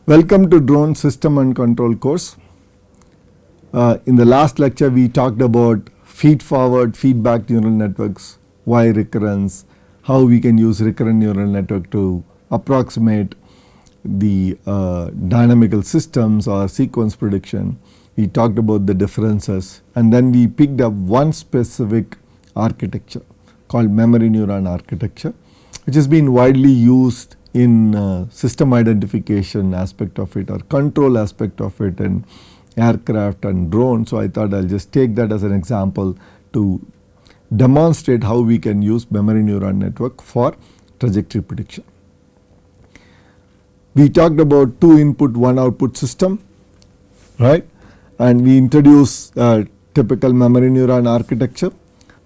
Welcome to Drone System and Control course. In the last lecture we talked about feed-forward feedback neural networks, why recurrence, how we can use recurrent neural network to approximate the dynamical systems or sequence prediction. We talked about the differences, and then we picked up one specific architecture called memory neuron architecture, which has been widely used in system identification aspect of it or control aspect of it in aircraft and drone. So I thought I'll just take that as an example to demonstrate how we can use memory neuron network for trajectory prediction. We talked about 2 input 1 output system, right, and we introduced typical memory neuron architecture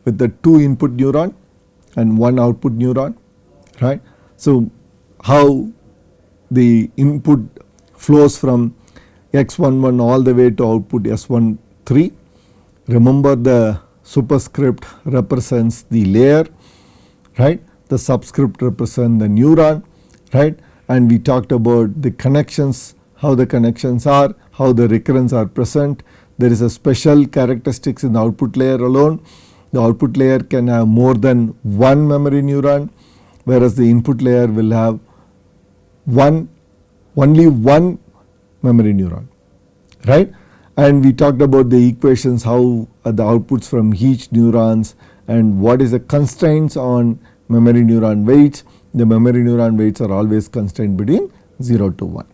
with the 2 input neuron and 1 output neuron, right. So how the input flows from x11 all the way to output s13. Remember, the superscript represents the layer, right, the subscript represents the neuron, right, and we talked about the connections, how the connections are, how the recurrence are present. There is a special characteristics in the output layer alone. The output layer can have more than one memory neuron, whereas the input layer will have only one memory neuron, right. And we talked about the equations, how the outputs from each neurons and what is the constraints on memory neuron weights. The memory neuron weights are always constrained between 0 to 1.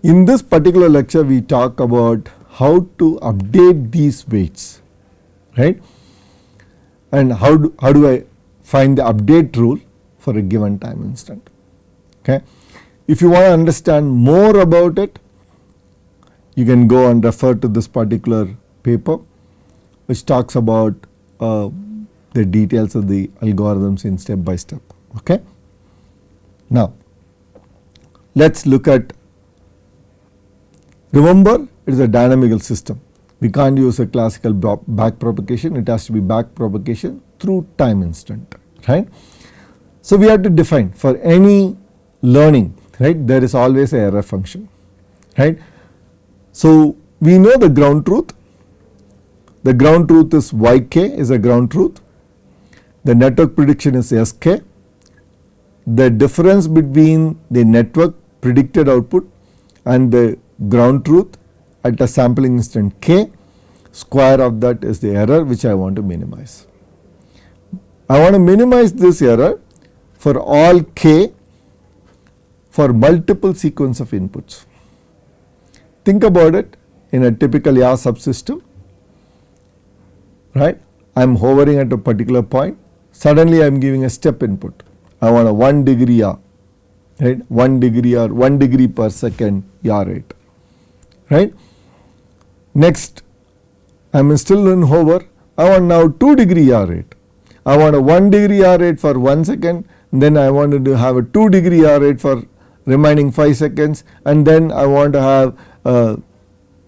In this particular lecture we talk about how to update these weights, right, and how do I find the update rule for a given time instant. Okay. If you want to understand more about it, you can go and refer to this particular paper which talks about the details of the algorithms in step by step. Okay. Now let us look at, remember it is a dynamical system. We can't use a classical backpropagation, it has to be backpropagation through time instant, right. So we have to define for any learning, right, there is always a error function, right. So we know the ground truth. The ground truth is yk is a ground truth. The network prediction is sk. The difference between the network predicted output and the ground truth at a sampling instant k, square of that is the error which I want to minimize. I want to minimize this error for all k for multiple sequence of inputs. Think about it in a typical yaw subsystem, right. I am hovering at a particular point, suddenly I am giving a step input. I want a 1 degree yaw, right, 1 degree or 1 degree per second yaw rate, right. Next I am still in hover, I want now 2 degree yaw rate. I want a 1 degree yaw rate for 1 second, then I wanted to have a 2 degree yaw rate for remaining 5 seconds, and then I want to have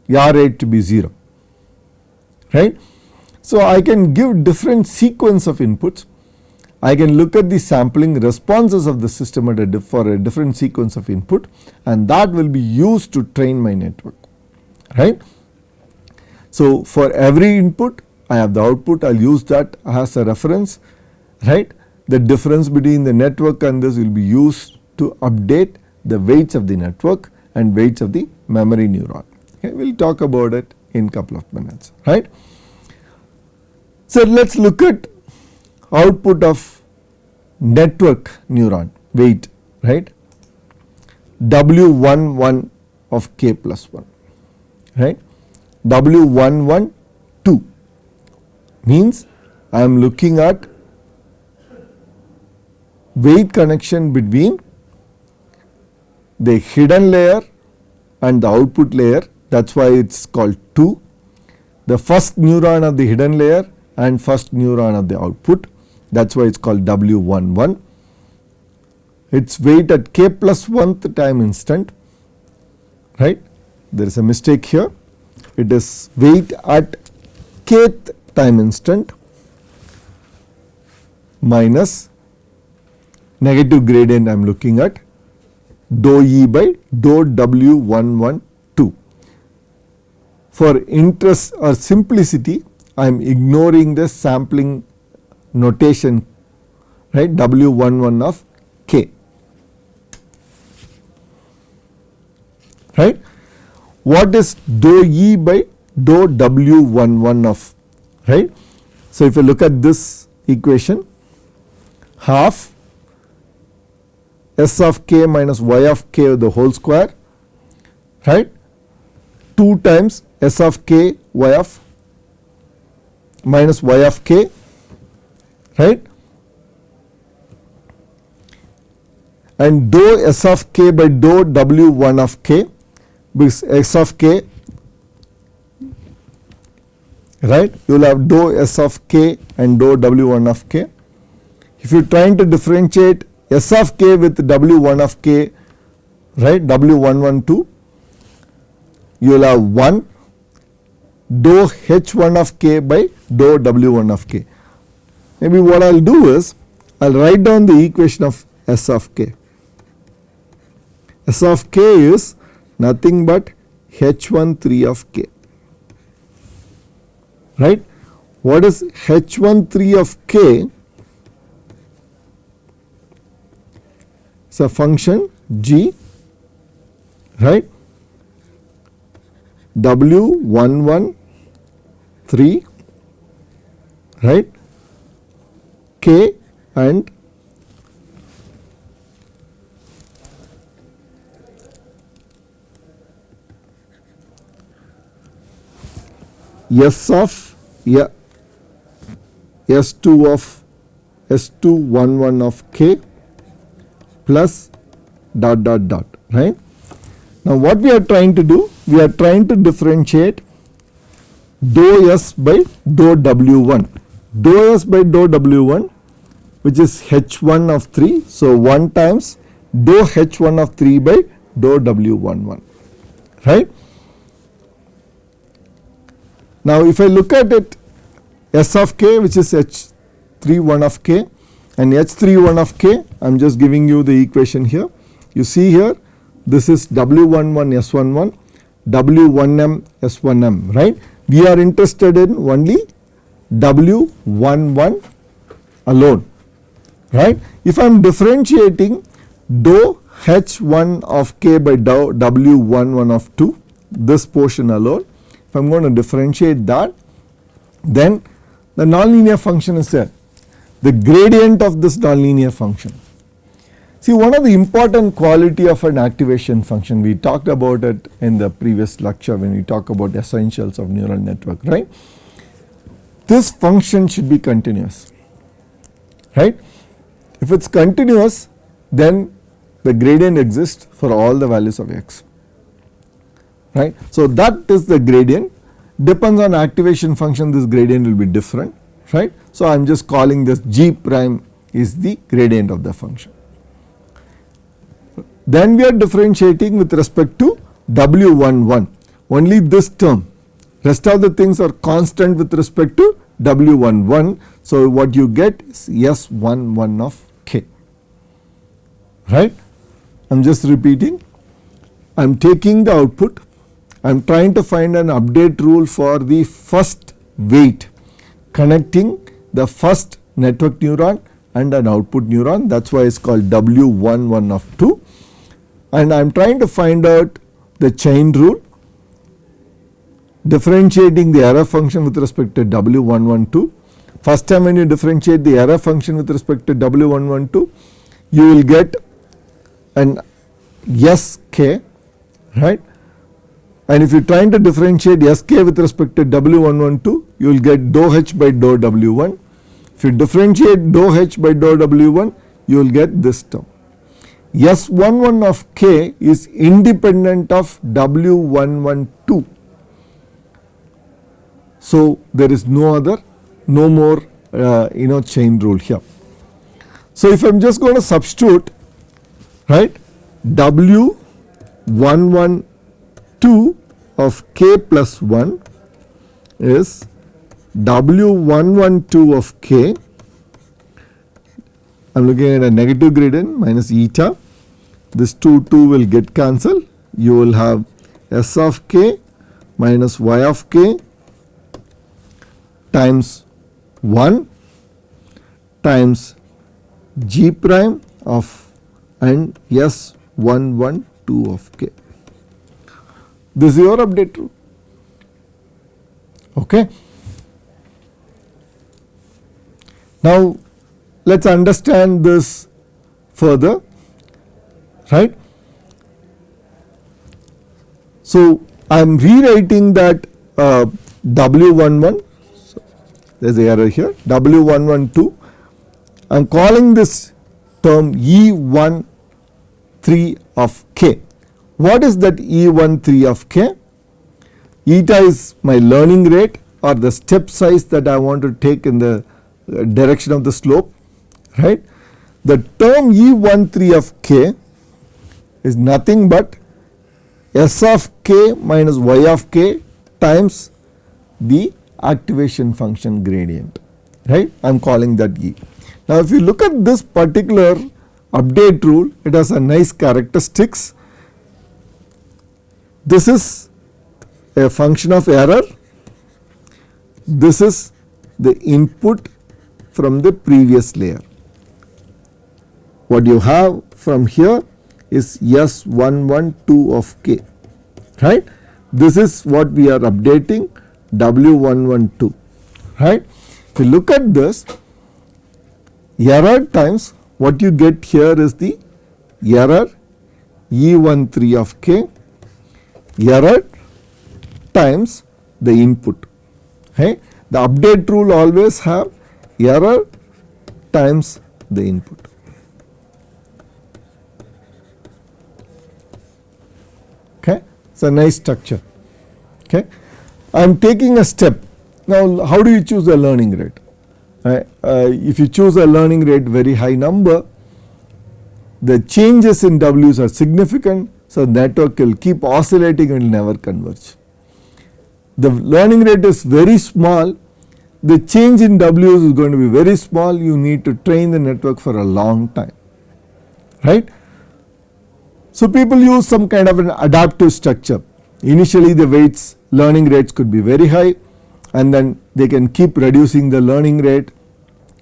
yaw rate to be 0, right. So I can give different sequence of inputs. I can look at the sampling responses of the system for a different sequence of input, and that will be used to train my network, right. So for every input I have the output, I will use that as a reference, right. The difference between the network and this will be used to update the weights of the network and weights of the memory neuron. Okay, we will talk about it in couple of minutes, right. So let us look at output of network neuron weight, right, W11 of k plus 1, right, W11 2 means I am looking at weight connection between the hidden layer and the output layer, that is why it is called 2, the first neuron of the hidden layer and first neuron of the output, that is why it is called W11. Its weight at k plus 1th time instant, right, there is a mistake here, it is weight at kth time instant minus negative gradient I am looking at dou E by dou W112. For interest or simplicity, I am ignoring the sampling notation, right, W11 of K. Right? What is dou E by dou W11 of, right? So, if you look at this equation, half S of K minus Y of K the whole square, right, 2 times S of K Y of minus Y of K, right, and dou S of K by dou W1 of K, because S of K, right, you will have dou S of K and dou W1 of K. If you are trying to differentiate S of K with W1 of K, right, W112, you will have 1 dou H1 of K by dou W1 of K. Maybe what I will do is, I will write down the equation of S of K. S of K is nothing but H13 of K, right. What is H13 of K? It's a function G, right, W113, right, K and S of S2 of S211 of K plus dot dot dot, right. Now, what we are trying to do? We are trying to differentiate dou S by dou W1. Dou S by dou W1, which is H1 of 3. So, 1 times dou H1 of 3 by dou W11, right. Now, if I look at it, S of K, which is H31 of K, and H31 of K, I am just giving you the equation here. You see here, this is W11 S11, W1M S1M, right. We are interested in only W11 alone, right. If I am differentiating dou H1 of K by dou W11 of 2, this portion alone, if I am going to differentiate that, then the nonlinear function is there, the gradient of this nonlinear function. See, one of the important quality of an activation function, we talked about it in the previous lecture when we talk about essentials of neural network, right. This function should be continuous, right. If it is continuous, then the gradient exists for all the values of x, right. So, that is the gradient. Depends on activation function, this gradient will be different, right. So, I am just calling this G prime is the gradient of the function. Then we are differentiating with respect to W11, only this term, rest of the things are constant with respect to W11. So, what you get is S11 of K, right. I am just repeating, I am taking the output, I am trying to find an update rule for the first weight connecting the first network neuron and an output neuron, that is why it is called W11 of 2, and I am trying to find out the chain rule, differentiating the error function with respect to W112. First time when you differentiate the error function with respect to W112, you will get an SK, right, and if you are trying to differentiate SK with respect to W112, you will get dou H by dou W1. If you differentiate dou H by dou W1, you will get this term. S11 of K is independent of W112. So, there is no more chain rule here. So, if I am just going to substitute, right, W112 of K plus 1 is W112 of K, I am looking at a negative gradient minus eta this 2 will get cancelled. You will have S of k minus y of k times 1 times g prime of and S 1 1 2 of k. This is your update rule. Okay. Now let us understand this further, right. So I am rewriting that W11, so there is an error here, W112, I am calling this term E13 of k. What is that E13 of k? Eta is my learning rate or the step size that I want to take in the direction of the slope, right. The term E13 of k is nothing but S of k minus y of k times the activation function gradient, right. I am calling that E. Now if you look at this particular update rule, it has a nice characteristics. This is a function of error, this is the input from the previous layer. What you have from here is S112 of k, right. This is what we are updating, W112, right. If you look at this, error times what you get here is the error E13 of k, error times the input, right. The update rule always have error times the input. Okay. It's a nice structure. Okay. I am taking a step. Now how do you choose a learning rate? If you choose a learning rate very high number, the changes in W's are significant, so the network will keep oscillating and will never converge. The learning rate is very small, the change in W's is going to be very small, you need to train the network for a long time, right. So people use some kind of an adaptive structure. Initially the weights, learning rates could be very high, and then they can keep reducing the learning rate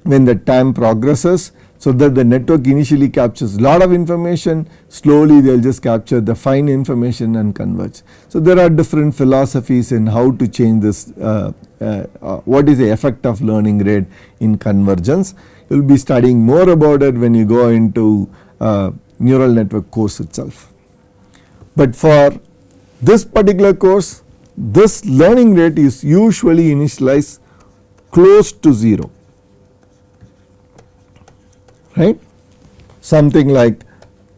when the time progresses, so that the network initially captures a lot of information, slowly they will just capture the fine information and converge. So there are different philosophies in how to change this, what is the effect of learning rate in convergence. You will be studying more about it when you go into neural network course itself. But for this particular course, this learning rate is usually initialized close to 0, right, something like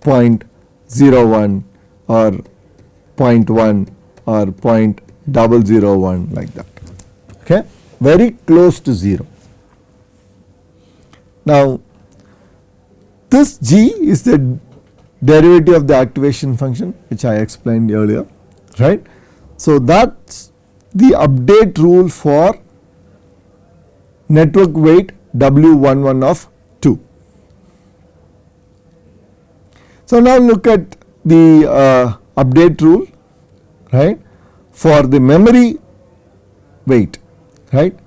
0.01 or 0.1 or 0.001 like that, okay, very close to 0. Now this G is the derivative of the activation function which I explained earlier, right. So that's the update rule for network weight W11 of 2. So now look at the update rule, right, for the memory weight, right.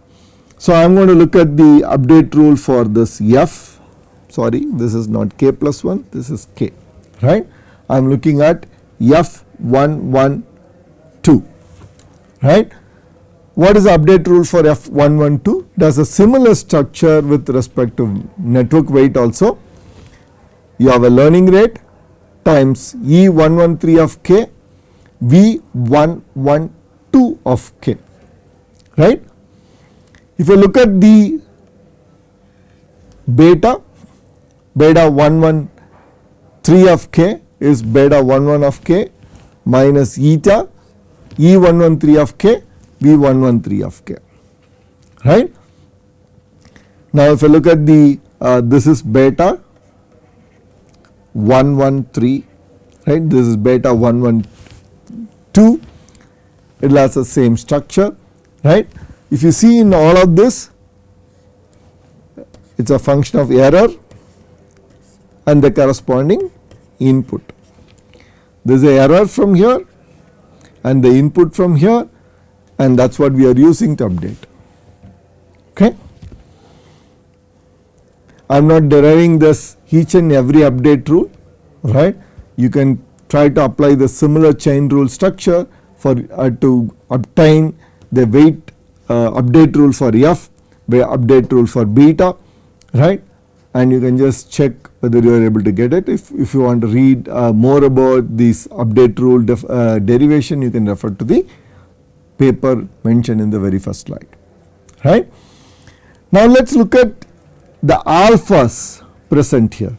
So I am going to look at the update rule for this F, sorry, this is not k plus 1, this is k, right. I am looking at F112, right. What is the update rule for F112? Does a similar structure with respect to network weight also. You have a learning rate times E113 of k, V112 of k, right. If you look at the beta 113 of k is beta 11 of k minus eta E113 of k, V113 of k, right. Now if you look at the this is beta 113, right, this is beta 112, it has the same structure, right. If you see in all of this, it is a function of error and the corresponding input. There is an error from here and the input from here, and that is what we are using to update. Okay. I am not deriving this each and every update rule, right. You can try to apply the similar chain rule structure for to obtain the weight update rule for F, update rule for beta, right, and you can just check whether you are able to get it. If you want to read more about this update rule derivation, you can refer to the paper mentioned in the very first slide, right. Now let us look at the alphas present here,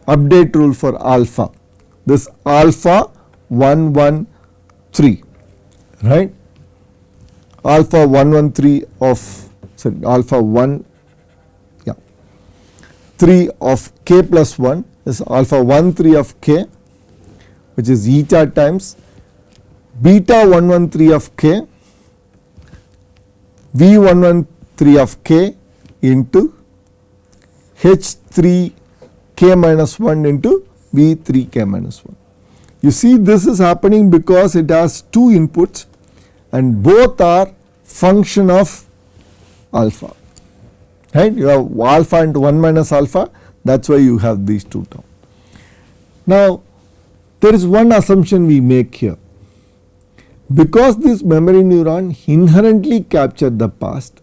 update rule for alpha, this alpha 113, right, alpha 113 of alpha 1 3 of k plus 1 is alpha 13 of k, which is eta times beta 113 of k v 113 of k into h3 k minus 1 into v3 k minus 1. You see, this is happening because it has two inputs and both are function of alpha, right. You have alpha into 1 minus alpha, that is why you have these two terms. Now there is one assumption we make here, because this memory neuron inherently captured the past,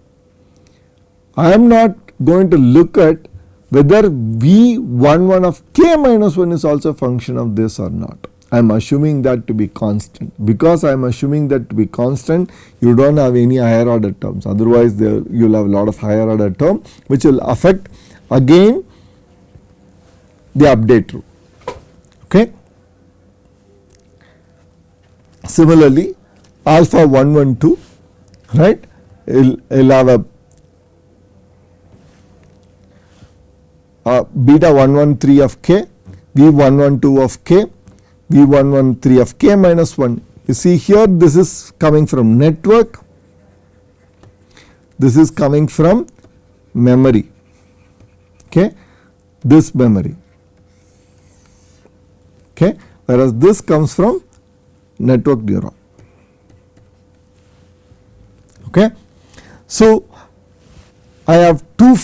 I am not going to look at whether v11 of k minus 1 is also a function of this or not. I am assuming that to be constant. Because I am assuming that to be constant, you do not have any higher order terms, otherwise you will have a lot of higher order term which will affect again the update rule. Okay. Similarly, alpha 112, right, it will have a beta 113 of k, v112 of k, v113 of k minus 1. You see here, this is coming from network, this is coming from memory, okay, this memory, okay, whereas this comes from network neuron. Okay. So I have two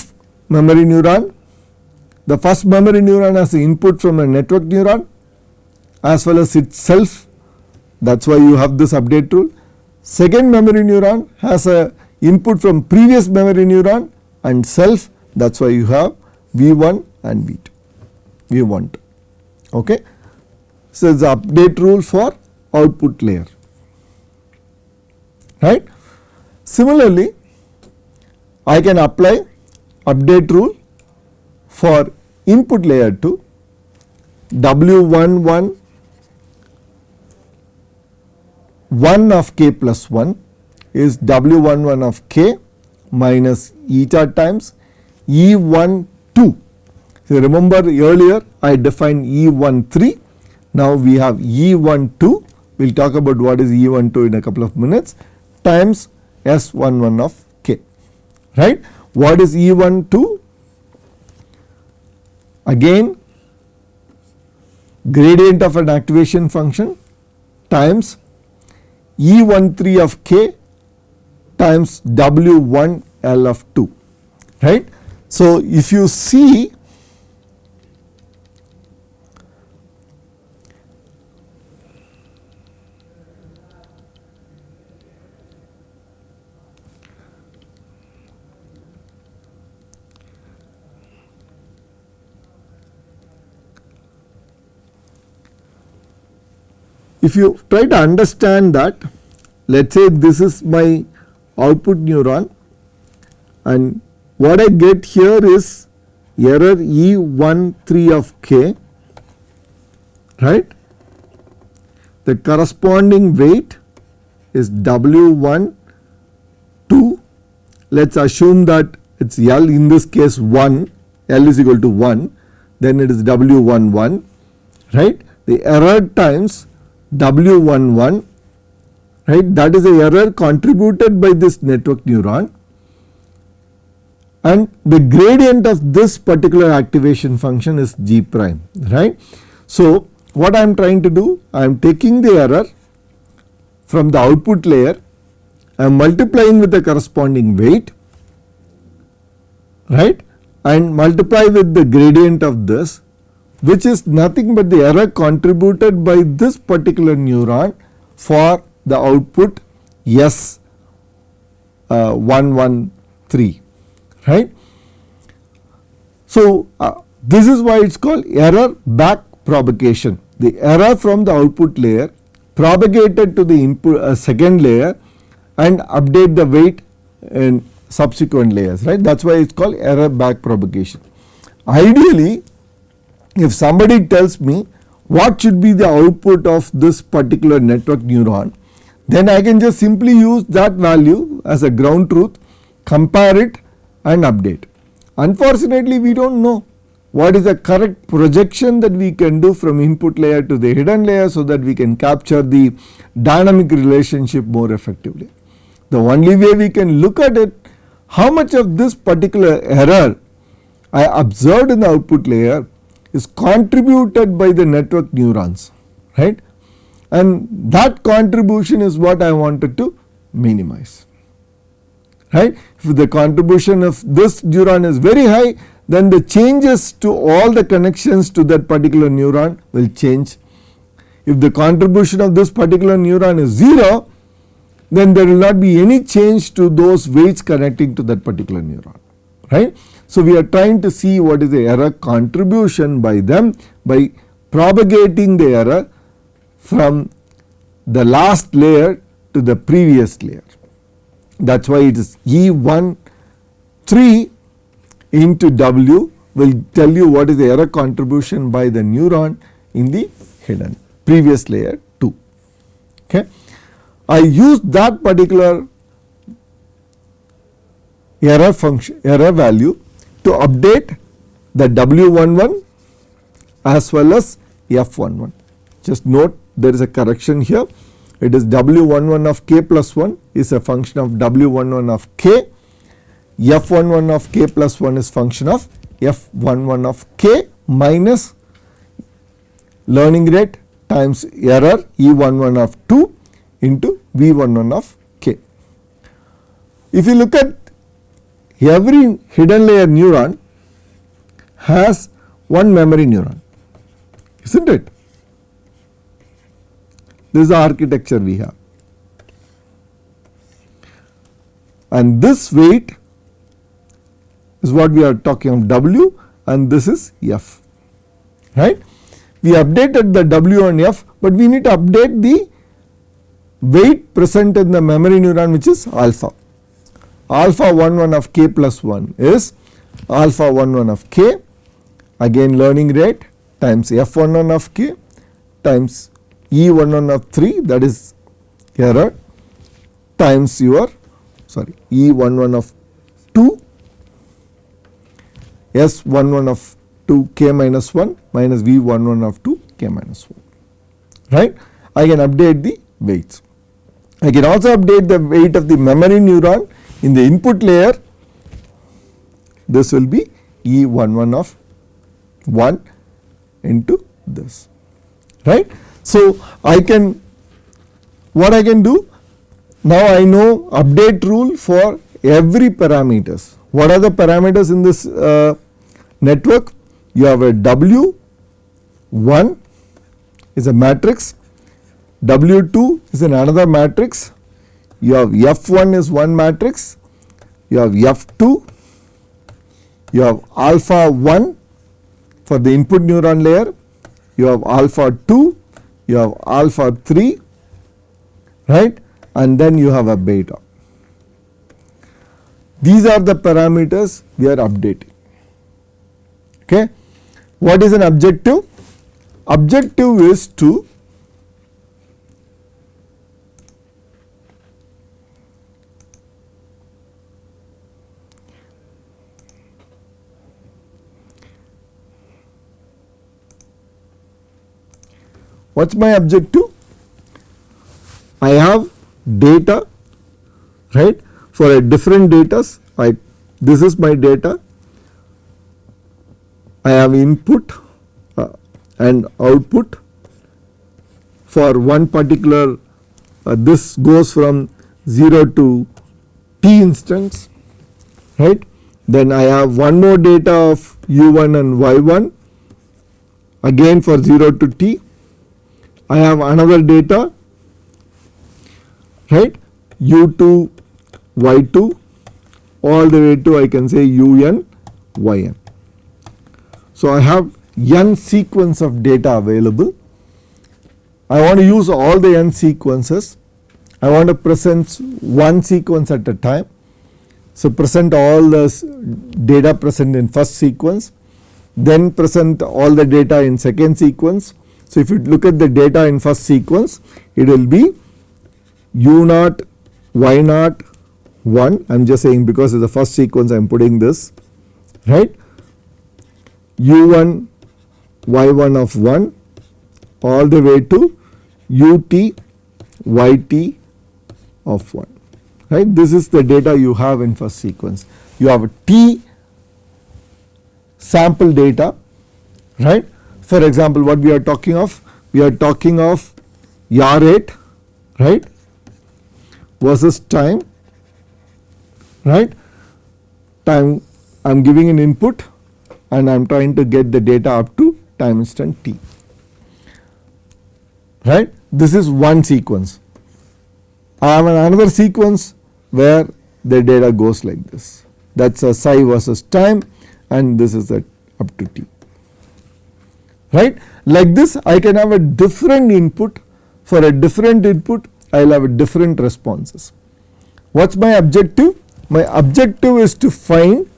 memory neuron. The first memory neuron has the input from a network neuron as well as itself, that is why you have this update rule. Second memory neuron has a input from previous memory neuron and self, that is why you have V1 and V2, V12. Okay. So it is the update rule for output layer, right. Similarly, I can apply update rule for input layer to W11 1 of k plus 1 is W11 of k minus eta times E12. So remember earlier I defined E13, now we have E12, we will talk about what is E12 in a couple of minutes, times S11 of k, right. What is E12? Again gradient of an activation function times E13 of k times W1L of 2, right. So if you see, if you try to understand that, let us say this is my output neuron and what I get here is error E13 of k, right. The corresponding weight is W1 2, let us assume that it is L, in this case 1, L is equal to 1, then it is W11, right. The error times W11, right, that is the error contributed by this network neuron, and the gradient of this particular activation function is G prime, right. So what I am trying to do, I am taking the error from the output layer, I am multiplying with the corresponding weight, right, and multiply with the gradient of this, which is nothing but the error contributed by this particular neuron for the output S113, right. So, this is why it is called error backpropagation. The error from the output layer propagated to the input second layer and update the weight in subsequent layers, right. That is why it is called error backpropagation. Ideally, if somebody tells me what should be the output of this particular network neuron, then I can just simply use that value as a ground truth, compare it and update. Unfortunately, we do not know what is the correct projection that we can do from input layer to the hidden layer, so that we can capture the dynamic relationship more effectively. The only way we can look at it, how much of this particular error I observed in the output layer is contributed by the network neurons, right, and that contribution is what I wanted to minimize, right. If the contribution of this neuron is very high, then the changes to all the connections to that particular neuron will change. If the contribution of this particular neuron is 0, then there will not be any change to those weights connecting to that particular neuron, right. So, we are trying to see what is the error contribution by them by propagating the error from the last layer to the previous layer. That is why it is E13 into W will tell you what is the error contribution by the neuron in the hidden previous layer 2. Okay. I use that particular error function, error value to update the W11 as well as F11. Just note there is a correction here. It is W11 of k plus 1 is a function of W11 of k. F11 of k plus 1 is function of F11 of k minus learning rate times error E11 of 2 into V11 of k. If you look at every hidden layer neuron has one memory neuron, isn't it? This is the architecture we have, and this weight is what we are talking of W, and this is F, right. We updated the W and F, but we need to update the weight present in the memory neuron, which is alpha. Alpha 11 of k plus 1 is alpha 11 of k, again learning rate times F11 of k times E11 of 3, that is error, times your E11 of 2 S11 of 2 k minus 1 minus V11 of 2 k minus 1, right. I can update the weights. I can also update the weight of the memory neuron in the input layer. This will be E11 of 1 into this, right. So, what I can do now, I know update rule for every parameters. What are the parameters in this network? You have a W1 is a matrix, W2 is another matrix, you have F1 is one matrix, you have F2, you have alpha 1 for the input neuron layer, you have alpha 2, you have alpha 3, right, and then you have a beta. These are the parameters we are updating. Okay. What is an objective? Objective is to what is my objective? I have data, right, for a different data. This is my data. I have input and output for one particular this goes from 0 to t instance, right. Then I have one more data of u1 and y1 again for 0 to t. I have another data, right, u2 y2 all the way to I can say un yn. So I have n sequence of data available. I want to use all the n sequences. I want to present one sequence at a time. So present all the data present in first sequence, then present all the data in second sequence. So if you look at the data in first sequence, it will be u0, y0, 1. I am just saying because it's the first sequence I am putting this, right. u1, y1 of 1 all the way to ut, yt of 1, right. This is the data you have in first sequence. You have a t sample data, right. For example, what we are talking of? We are talking of yaw rate, right, versus time, right. Time I am giving an input and I am trying to get the data up to time instant t, right. This is one sequence. I have another sequence where the data goes like this. That is a psi versus time and this is a up to t, right. Like this I can have a different input. For a different input I will have different responses. What is my objective? My objective is to find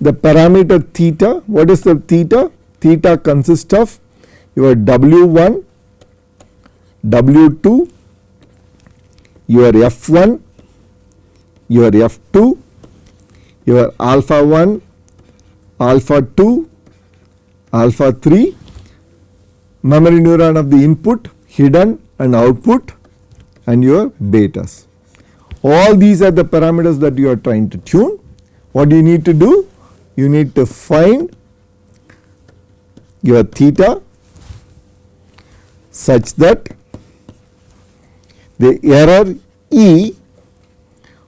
the parameter theta. What is the theta? Theta consists of your W1, W2, your F1, your F2, your alpha 1, alpha 2, alpha 3, memory neuron of the input, hidden and output, and your betas. All these are the parameters that you are trying to tune. What do you need to do? You need to find your theta such that the error E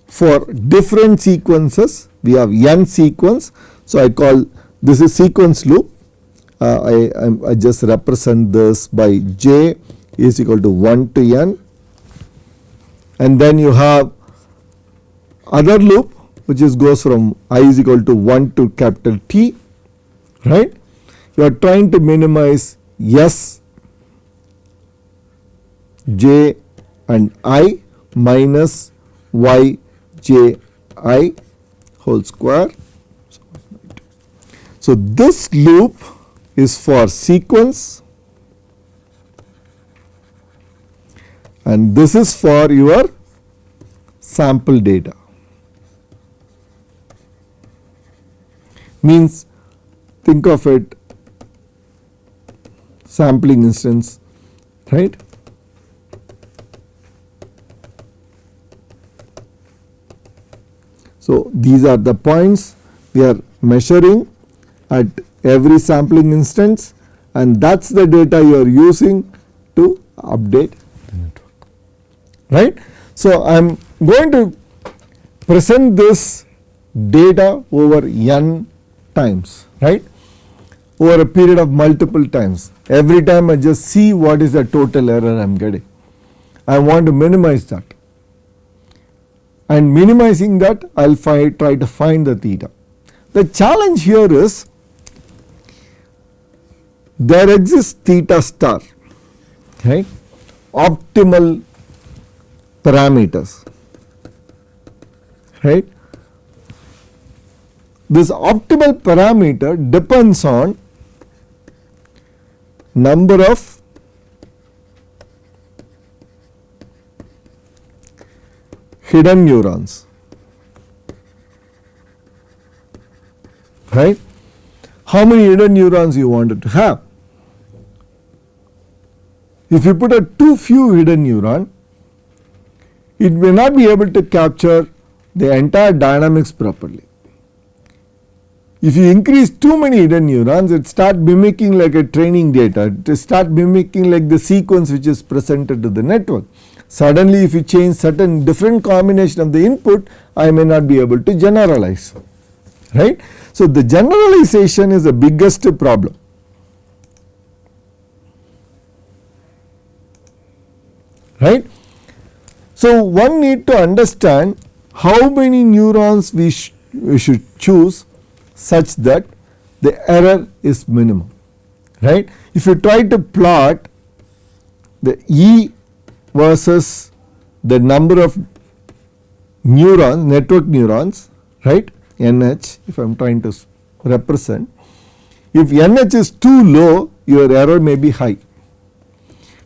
for different sequences, we have n sequence. So I call this is sequence loop. I just represent this by j is equal to 1 to n, and then you have other loop which is goes from I is equal to 1 to capital T, right. You are trying to minimize S, J and I minus Y J I whole square. So this loop is for sequence and this is for your sample data. Means think of it sampling instance, right. So these are the points we are measuring at every sampling instance and that is the data you are using to update the network, right. So I am going to present this data over n times, right, over a period of multiple times. Every time I just see what is the total error I am getting. I want to minimize that, and minimizing that I will try to find the theta. The challenge here is there exists theta star, right, optimal parameters, right. This optimal parameter depends on number of hidden neurons, right. How many hidden neurons you wanted to have? If you put a too few hidden neuron, it may not be able to capture the entire dynamics properly. If you increase too many hidden neurons, it start mimicking like a training data, it start mimicking like the sequence which is presented to the network. Suddenly if you change certain different combination of the input, I may not be able to generalize, right. So the generalization is the biggest problem. Right. So one need to understand how many neurons we should choose such that the error is minimum, right. If you try to plot the E versus the number of neurons, network neurons, right, NH, if I am trying to represent, if NH is too low, your error may be high.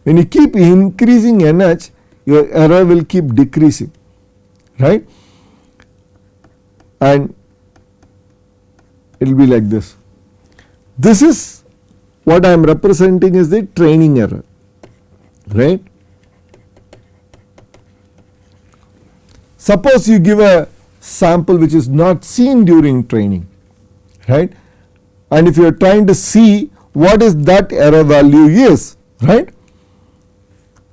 When you keep increasing NH, your error will keep decreasing, right, and it will be like this. This is what I am representing is the training error, right. Suppose you give a sample which is not seen during training, right, and if you are trying to see what is that error value is, right.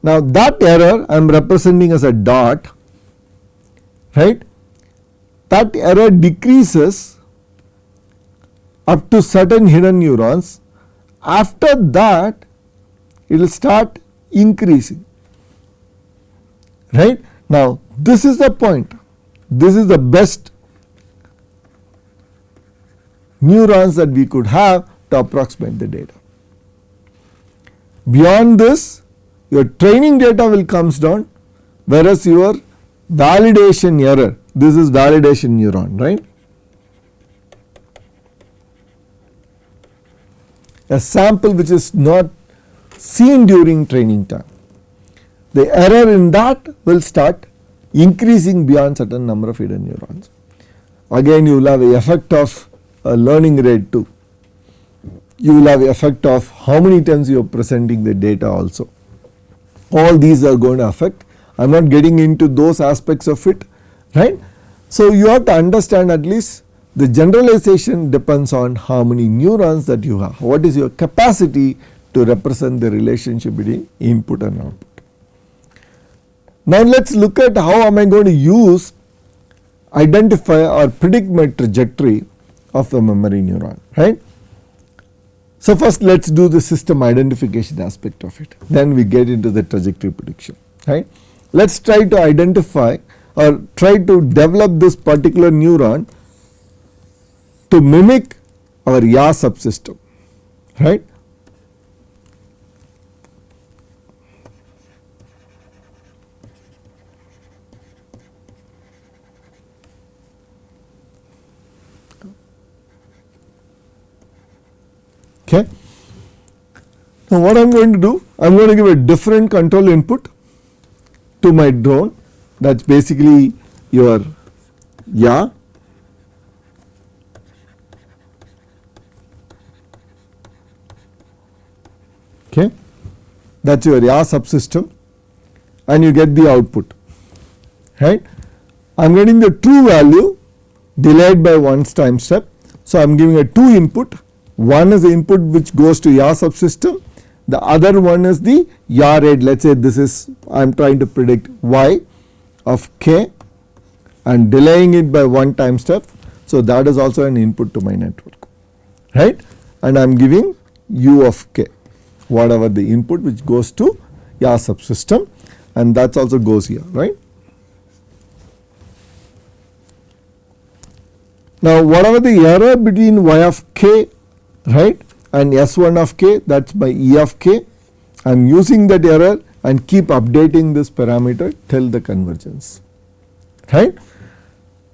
Now that error I am representing as a dot, right. That error decreases up to certain hidden neurons. After that it will start increasing, right. Now this is the point, this is the best neurons that we could have to approximate the data. Beyond this, your training data will comes down, whereas your validation error, this is validation neuron, right. A sample which is not seen during training time, the error in that will start increasing beyond certain number of hidden neurons. Again you will have the effect of a learning rate too. You will have the effect of how many times you are presenting the data also. All these are going to affect. I am not getting into those aspects of it, right. So you have to understand at least the generalization depends on how many neurons that you have. What is your capacity to represent the relationship between input and output. Now let us look at how am I going to identify or predict my trajectory of the memory neuron, right. So first let us do the system identification aspect of it, then we get into the trajectory prediction, right. Let us try to identify or try to develop this particular neuron to mimic our YA subsystem, right. Okay. Now what I am going to do, I am going to give a different control input to my drone, that is basically your YA, okay, that is your YA subsystem, and you get the output, right. I am getting the true value delayed by 1 time step. So I am giving a 2 input. One is the input which goes to YA subsystem, the other one is the YA rate. Let us say this is, I am trying to predict Y of k and delaying it by 1 time step. So that is also an input to my network, right, and I am giving U of k, whatever the input which goes to YA subsystem, and that also goes here, right. Now whatever the error between Y of k, right, and S1 of k, that is my E of k, I am using that error and keep updating this parameter till the convergence, right.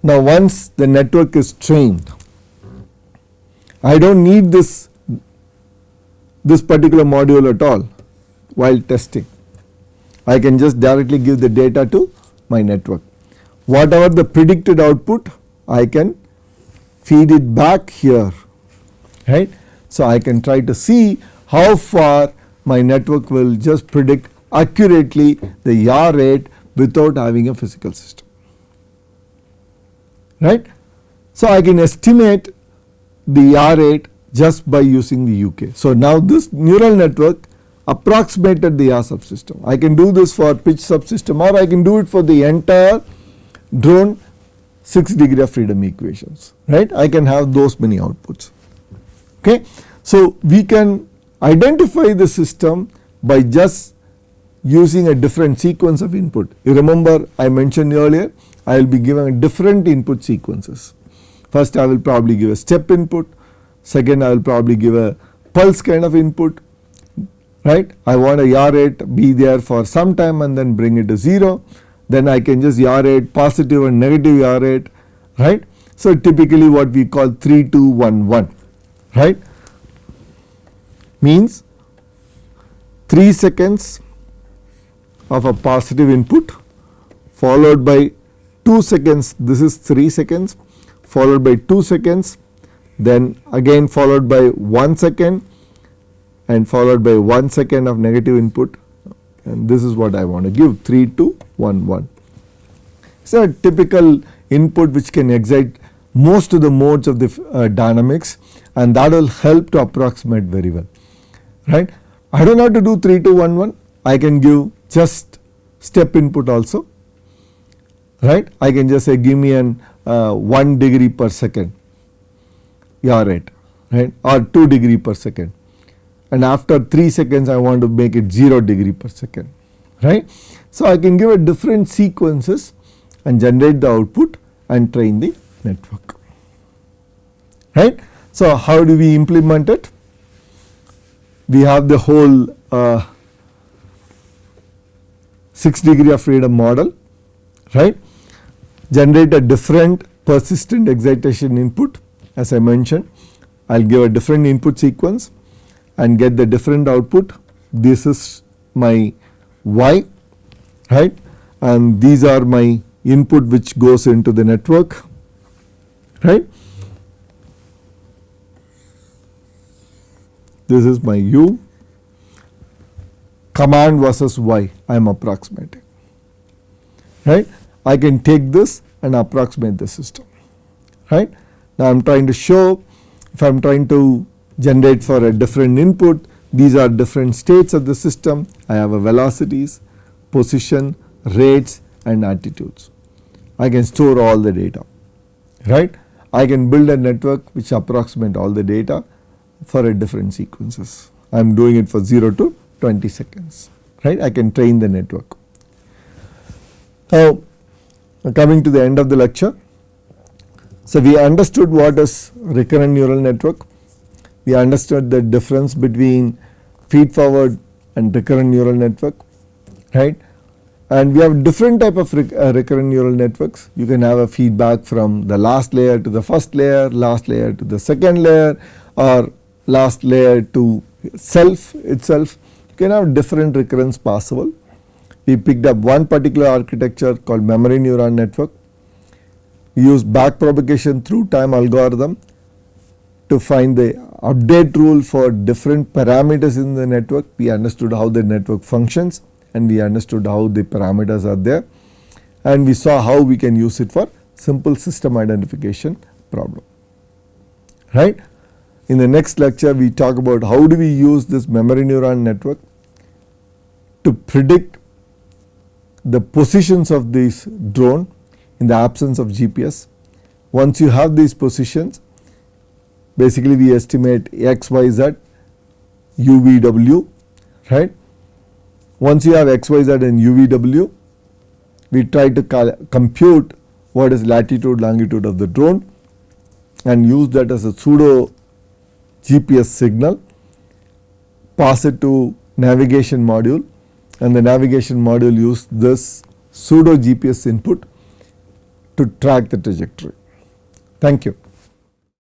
Now once the network is trained, I do not need this particular module at all while testing. I can just directly give the data to my network. Whatever the predicted output, I can feed it back here, right. So I can try to see how far my network will just predict accurately the YA rate without having a physical system, right. So I can estimate the yaw rate just by using the UK. So now this neural network approximated the yaw subsystem. I can do this for pitch subsystem, or I can do it for the entire drone 6 degree of freedom equations, right. I can have those many outputs. Okay. So we can identify the system by just using a different sequence of input. You remember I mentioned earlier, I will be giving different input sequences. First I will probably give a step input, second I will probably give a pulse kind of input, right. I want a yaw rate be there for some time and then bring it to 0. Then I can just yaw rate positive and negative yaw rate, right. So typically what we call 3, 2, 1, 1, right, means 3 seconds of a positive input followed by 2 seconds, this is 3 seconds, followed by 2 seconds, then again followed by 1 second and followed by 1 second of negative input, and this is what I want to give, 3, 2, 1, 1. So a typical input which can excite most of the modes of the dynamics, and that will help to approximate very well, right. I do not have to do 3, 2, 1, 1, I can give just step input also, right. I can just say give me an 1 degree per second yaw rate, right, or 2 degree per second, and after 3 seconds I want to make it 0 degree per second, right. So I can give a different sequences and generate the output and train the network, right. So how do we implement it? We have the whole 6 degree of freedom model, right. Generate a different persistent excitation input, as I mentioned. I will give a different input sequence and get the different output. This is my Y, right, and these are my input which goes into the network, right. This is my U, command versus Y I am approximating, right. I can take this and approximate the system, right. Now I am trying to show, if I am trying to generate for a different input, these are different states of the system. I have a velocities, position, rates and attitudes. I can store all the data, right. I can build a network which approximate all the data for a different sequences. I am doing it for 0 to 20 seconds, right. I can train the network. Now coming to the end of the lecture. So we understood what is recurrent neural network. We understood the difference between feed forward and recurrent neural network, right. And we have different type of recurrent neural networks. You can have a feedback from the last layer to the first layer, last layer to the second layer, or last layer to self itself. You can have different recurrence possible. We picked up one particular architecture called memory neuron network. We use backpropagation through time algorithm to find the update rule for different parameters in the network. We understood how the network functions and we understood how the parameters are there, and we saw how we can use it for simple system identification problem, right. In the next lecture we talk about how do we use this memory neuron network to predict the positions of this drone in the absence of GPS. Once you have these positions, basically we estimate X, Y, Z, U, V, W, right. Once you have X, Y, Z and U, V, W, we try to compute what is latitude, longitude of the drone and use that as a pseudo GPS signal, pass it to navigation module, and the navigation module use this pseudo GPS input to track the trajectory. Thank you.